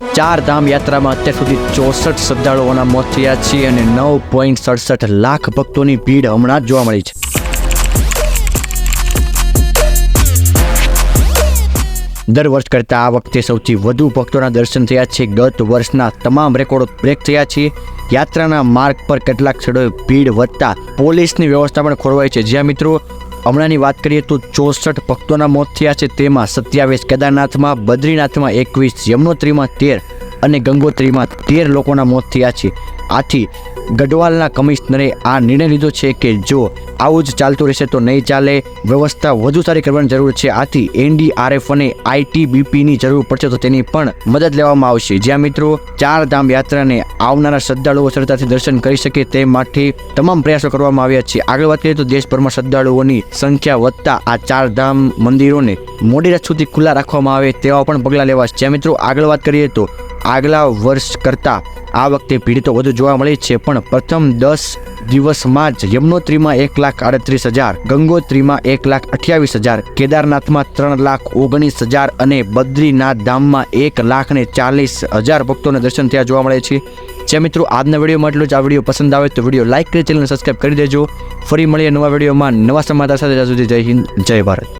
ચાર ધામ યાત્રામાં અત્યાર સુધી 64 શ્રદ્ધાળુઓના મોત થયા છે અને 9.67 લાખ ભક્તોની ભીડ હમણાં જ જોવા મળી છે. દર વર્ષ કરતાં આ વખતે સૌથી વધુ ભક્તોના દર્શન થયા છે. ગત વર્ષના તમામ રેકોર્ડો બ્રેક થયા છે. યાત્રાના માર્ગ પર કેટલાક સ્થળોએ ભીડ વધતા પોલીસની વ્યવસ્થા પણ ખોરવાઈ છે. જ્યાં મિત્રો હમણાંની વાત કરીએ તો 64 ભક્તોના મોત થયા છે. તેમાં 27 કેદારનાથમાં, બદ્રીનાથમાં 21, યમનોત્રીમાં 13 અને ગંગોત્રીમાં 13 લોકોના મોત થયા છે. આથી ગઢવાલના કમિશનરે આ નિર્ણય લીધો છે કે જો આવું જ ચાલતું રહેશે તો નહીં ચાલે, વ્યવસ્થા વધુ સારી કરવાની જરૂર છે. આથી NDRF અને ITBPની જરૂર પડશે તો તેની પણ મદદ લેવામાં આવશે. જ્યાં મિત્રો ચાર ધામ યાત્રાને આવનારા શ્રદ્ધાળુઓ સરળતાથી દર્શન કરી શકે તે માટે તમામ પ્રયાસો કરવામાં આવ્યા છે. આગળ વાત કરીએ તો દેશભરમાં શ્રદ્ધાળુઓની સંખ્યા વધતા આ ચાર ધામ મંદિરોને મોડી રાત સુધી ખુલ્લા રાખવામાં આવે તેવા પણ પગલાં લેવા છે. જ્યાં મિત્રો આગળ વાત કરીએ તો આગલા વર્ષ કરતાં આ વખતે ભીડ તો વધુ જોવા મળી છે, પણ પ્રથમ 10 દિવસમાં જ યમનોત્રીમાં 1,38,000, ગંગોત્રીમાં 1,28,000, કેદારનાથમાં 3,19,000 અને બદ્રીનાથ ધામમાં 1,40,000 ભક્તોને દર્શન થયા જોવા મળે છે. જે મિત્રો આજના વિડીયોમાં એટલું જ. આ વિડીયો પસંદ આવે તો વિડીયો લાઇક કરી ચેનલને સબસ્ક્રાઈબ કરી દેજો. ફરી મળીએ નવા વિડીયોમાં નવા સમાચાર સાથે. જ્યાં સુધી જય હિન્દ, જય ભારત.